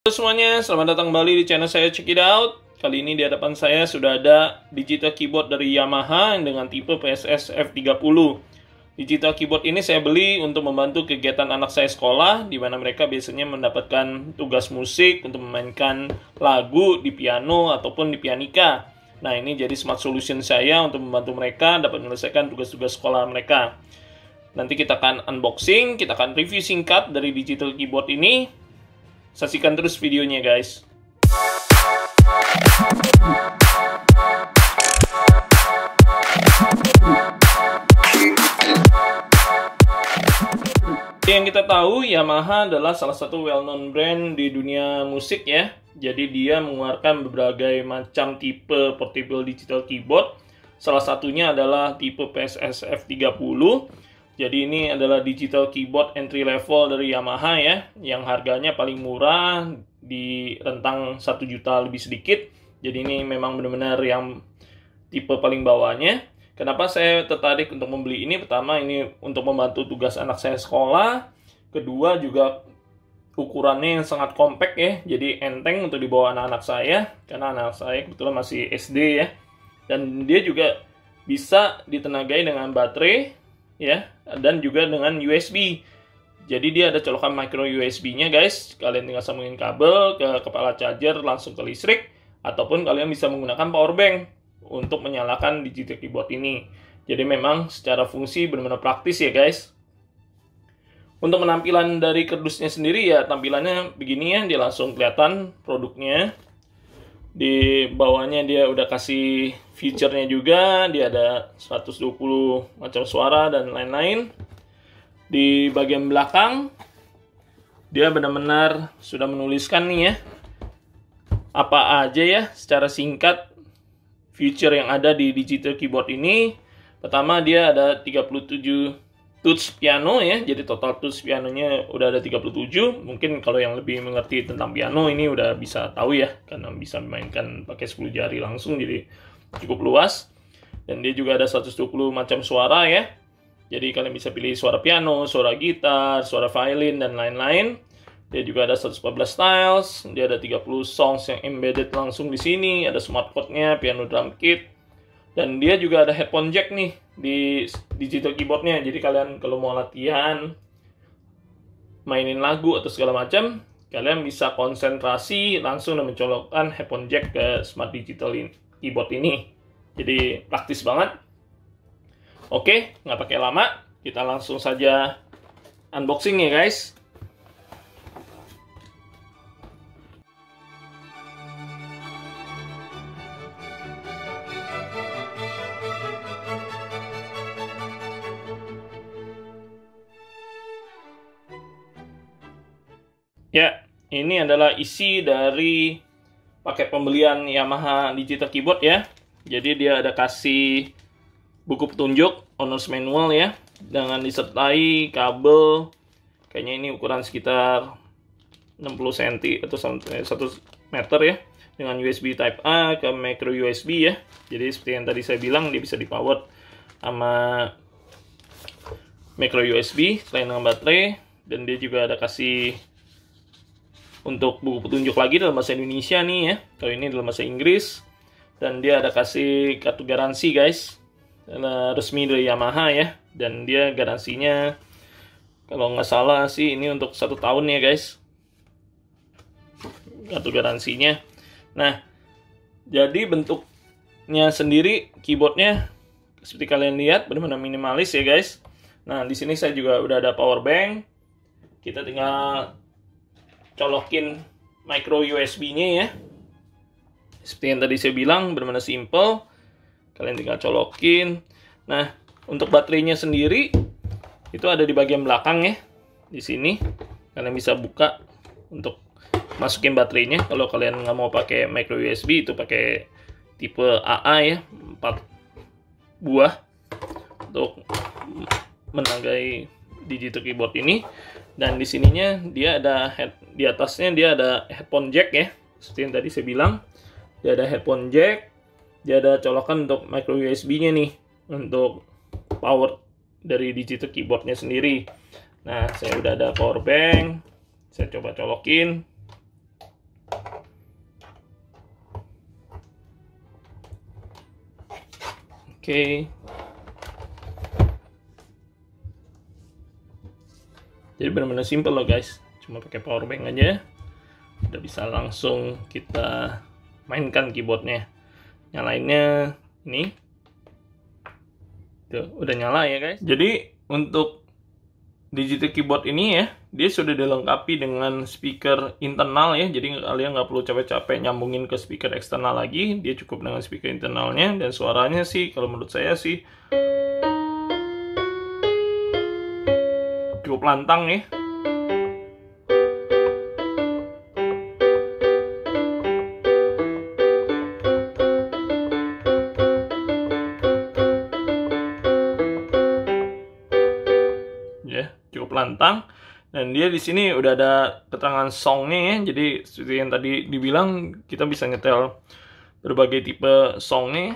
Halo semuanya, selamat datang kembali di channel saya Check It Out. Kali ini di hadapan saya sudah ada digital keyboard dari Yamaha dengan tipe PSS F30. Digital keyboard ini saya beli untuk membantu kegiatan anak saya sekolah, di mana mereka biasanya mendapatkan tugas musik untuk memainkan lagu di piano ataupun di pianika. Nah, ini jadi smart solution saya untuk membantu mereka dapat menyelesaikan tugas-tugas sekolah mereka. Nanti kita akan unboxing, kita akan review singkat dari digital keyboard ini. Saksikan terus videonya, guys. Yang kita tahu, Yamaha adalah salah satu well-known brand di dunia musik ya. Jadi dia mengeluarkan berbagai macam tipe portable digital keyboard. Salah satunya adalah tipe PSS F30. Jadi ini adalah digital keyboard entry level dari Yamaha ya, yang harganya paling murah di rentang 1 juta lebih sedikit. Jadi ini memang benar-benar yang tipe paling bawahnya. Kenapa saya tertarik untuk membeli ini? Pertama, ini untuk membantu tugas anak saya sekolah. Kedua, juga ukurannya yang sangat compact ya, jadi enteng untuk dibawa anak-anak saya, karena anak saya kebetulan masih SD ya. Dan dia juga bisa ditenagai dengan baterai ya, dan juga dengan USB. Jadi dia ada colokan micro USB-nya, guys. Kalian tinggal sambungin kabel ke kepala charger langsung ke listrik, ataupun kalian bisa menggunakan power bank untuk menyalakan digital keyboard ini. Jadi memang secara fungsi benar-benar praktis ya, guys. Untuk penampilan dari kardusnya sendiri ya, tampilannya begini ya, dia langsung kelihatan produknya. Di bawahnya dia udah kasih feature-nya juga, dia ada 120 macam suara dan lain-lain. Di bagian belakang dia benar-benar sudah menuliskan nih ya, apa aja ya secara singkat feature yang ada di digital keyboard ini. Pertama, dia ada 37 touch piano ya, jadi total touch pianonya udah ada 37. Mungkin kalau yang lebih mengerti tentang piano ini udah bisa tahu ya, karena bisa dimainkan pakai 10 jari langsung, jadi cukup luas. Dan dia juga ada 120 macam suara ya, jadi kalian bisa pilih suara piano, suara gitar, suara violin, dan lain-lain. Dia juga ada 114 styles, dia ada 30 songs yang embedded langsung di sini, ada smart chord-nya, piano drum kit. Dan dia juga ada headphone jack nih di digital keyboardnya. Jadi kalian kalau mau latihan, mainin lagu atau segala macam, kalian bisa konsentrasi langsung dan mencolokkan headphone jack ke smart digital keyboard ini. Jadi praktis banget. Oke, nggak pakai lama, kita langsung saja unboxing ya, guys. Ya, ini adalah isi dari paket pembelian Yamaha digital keyboard ya. Jadi dia ada kasih buku petunjuk, owner's manual ya, dengan disertai kabel. Kayaknya ini ukuran sekitar 60 cm atau 1 meter ya, dengan USB Type A ke micro USB ya. Jadi seperti yang tadi saya bilang, dia bisa di-power sama micro USB selain dengan baterai. Dan dia juga ada kasih untuk buku petunjuk lagi dalam bahasa Indonesia nih ya. Kalau ini dalam bahasa Inggris. Dan dia ada kasih kartu garansi, guys, resmi dari Yamaha ya. Dan dia garansinya kalau nggak salah sih ini untuk 1 tahun ya, guys, kartu garansinya. Nah, jadi bentuknya sendiri keyboardnya seperti kalian lihat benar-benar minimalis ya, guys. Nah, di sini saya juga udah ada power bank. Kita tinggal colokin micro USB-nya ya. Seperti yang tadi saya bilang, benar-benar simple. Kalian tinggal colokin. Nah, untuk baterainya sendiri itu ada di bagian belakang ya. Di sini kalian bisa buka untuk masukin baterainya. Kalau kalian nggak mau pakai micro USB, itu pakai tipe AA ya, 4 buah untuk menagai digital keyboard ini. Dan di sininya dia ada di atasnya dia ada headphone jack ya, seperti yang tadi saya bilang. Dia ada headphone jack, dia ada colokan untuk micro USB-nya nih untuk power dari digital keyboardnya sendiri. Nah, saya udah ada power bank, saya coba colokin. Oke. Jadi benar-benar simple loh guys, cuma pakai power bank aja udah bisa langsung kita mainkan keyboardnya. Nyalainnya ini tuh udah nyala ya guys. Jadi untuk digital keyboard ini ya, dia sudah dilengkapi dengan speaker internal ya, jadi kalian nggak perlu capek-capek nyambungin ke speaker eksternal lagi. Dia cukup dengan speaker internalnya, dan suaranya sih kalau menurut saya sih cukup lantang ya. Ya, cukup lantang. Dan dia di sini udah ada keterangan songnya ya. Jadi seperti yang tadi dibilang, kita bisa nyetel berbagai tipe songnya.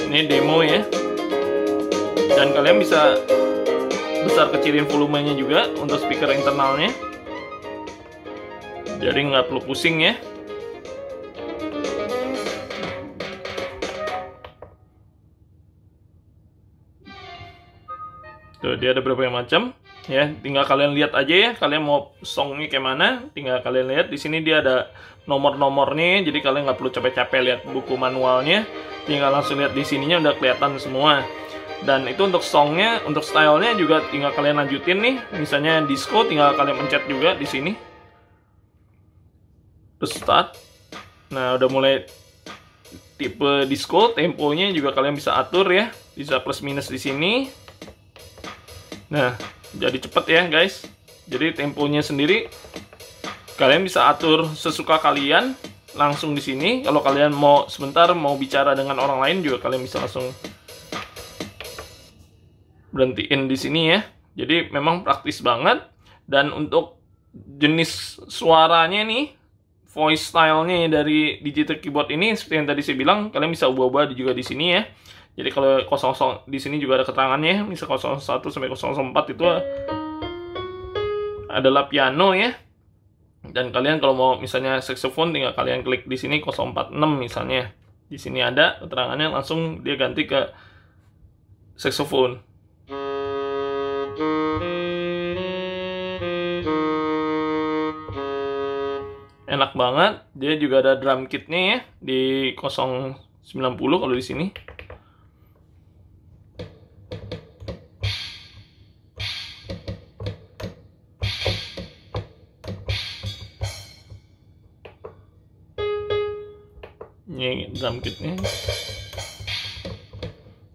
Ini demo ya, dan kalian bisa besar kecilin volumenya juga untuk speaker internalnya, jadi nggak perlu pusing ya. Tuh, dia ada beberapa macam ya, tinggal kalian lihat aja ya, kalian mau songnya kayak mana, tinggal kalian lihat. Di sini dia ada nomor-nomornya, jadi kalian nggak perlu capek-capek lihat buku manualnya, tinggal langsung lihat di sininya udah kelihatan semua. Dan itu untuk songnya, untuk stylenya juga tinggal kalian lanjutin nih. Misalnya disco, tinggal kalian pencet juga di sini, terus start. Nah, udah mulai tipe disco, temponya juga kalian bisa atur ya, bisa plus minus di sini. Nah, jadi cepet ya guys. Jadi temponya sendiri kalian bisa atur sesuka kalian langsung di sini. Kalau kalian mau sebentar mau bicara dengan orang lain juga kalian bisa langsung berhentiin di sini ya. Jadi memang praktis banget. Dan untuk jenis suaranya nih, voice style-nya dari digital keyboard ini seperti yang tadi saya bilang, kalian bisa ubah-ubah juga di sini ya. Jadi kalau 00 di sini juga ada keterangannya, misal 01 sampai 004 itu adalah piano ya. Dan kalian kalau mau misalnya saxophone, tinggal kalian klik di sini 046 misalnya. Di sini ada keterangannya, langsung dia ganti ke saxophone. Enak banget. Dia juga ada drum kitnya ya di 090 kalau di sini. Ini drum kitnya.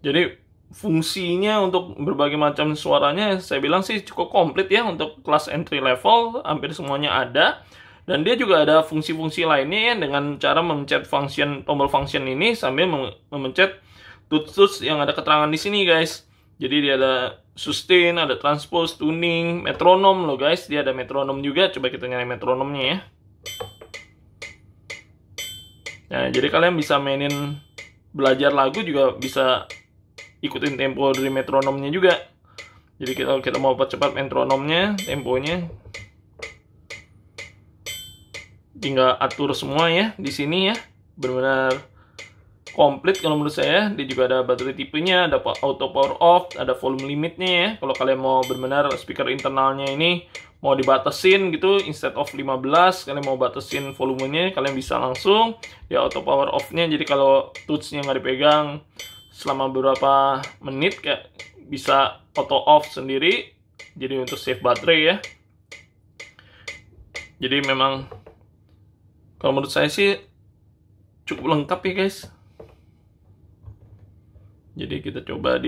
Jadi fungsinya untuk berbagai macam suaranya saya bilang sih cukup komplit ya. Untuk kelas entry level hampir semuanya ada. Dan dia juga ada fungsi-fungsi lainnya ya, dengan cara memencet tombol function ini sambil memencet tools yang ada keterangan di sini guys. Jadi dia ada sustain, ada transpose, tuning, metronom loh guys. Dia ada metronom juga. Coba kita nyalain metronomnya ya. Nah, jadi kalian bisa mainin, belajar lagu juga bisa ikutin tempo dari metronomnya juga. Jadi kalau kita mau percepat metronomnya, temponya, tinggal atur semua ya di sini ya. Benar-benar komplit kalau menurut saya. Dia juga ada baterai tipenya, ada auto power off, ada volume limitnya ya. Kalau kalian mau benar-benar speaker internalnya ini mau dibatasin gitu, instead of 15 kalian mau batasin volumenya, kalian bisa langsung di auto power off-nya. Jadi kalau touch-nya nggak dipegang selama beberapa menit, kayak bisa auto off sendiri. Jadi untuk save baterai ya. Jadi memang kalau menurut saya sih cukup lengkap ya guys. Jadi kita coba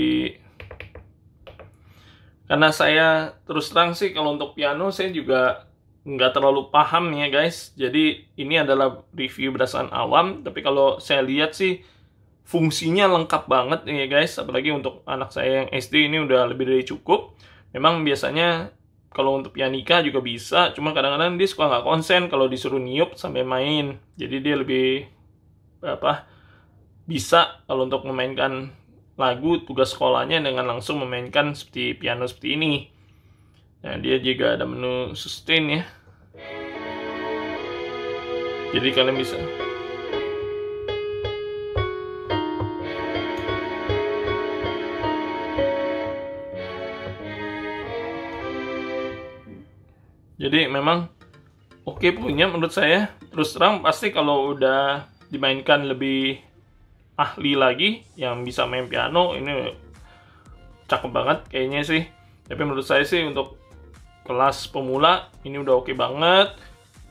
karena saya terus terang sih kalau untuk piano saya juga nggak terlalu paham ya guys. Jadi ini adalah review berdasarkan awam. Tapi kalau saya lihat sih fungsinya lengkap banget ya guys. Apalagi untuk anak saya yang SD ini udah lebih dari cukup. Memang biasanya kalau untuk pianika juga bisa. Cuma kadang-kadang dia suka nggak konsen kalau disuruh niup sampai main. Jadi dia lebih bisa kalau untuk memainkan lagu, tugas sekolahnya dengan langsung memainkan seperti piano seperti ini. Nah, dia juga ada menu sustain ya. Jadi kalian bisa Jadi memang oke punya menurut saya. Terus terang pasti kalau udah dimainkan lebih ahli lagi yang bisa main piano, ini cakep banget kayaknya sih. Tapi menurut saya sih untuk kelas pemula ini udah oke banget.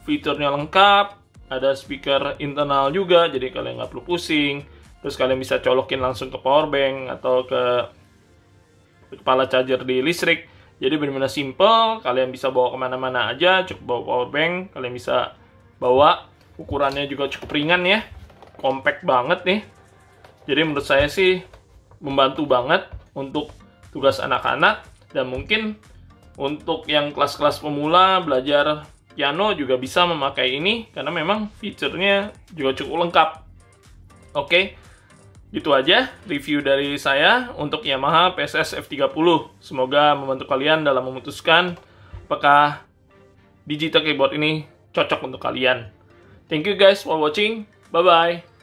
Fiturnya lengkap, ada speaker internal juga, jadi kalian nggak perlu pusing. Terus kalian bisa colokin langsung ke power bank atau ke kepala charger di listrik. Jadi benar-benar simple, kalian bisa bawa kemana-mana aja, cukup bawa power bank, kalian bisa bawa. Ukurannya juga cukup ringan ya, compact banget nih. Jadi menurut saya sih membantu banget untuk tugas anak-anak, dan mungkin untuk yang kelas-kelas pemula belajar piano juga bisa memakai ini, karena memang fiturnya juga cukup lengkap. Oke. Itu aja review dari saya untuk Yamaha PSS F30. Semoga membantu kalian dalam memutuskan apakah digital keyboard ini cocok untuk kalian. Thank you guys for watching. Bye-bye.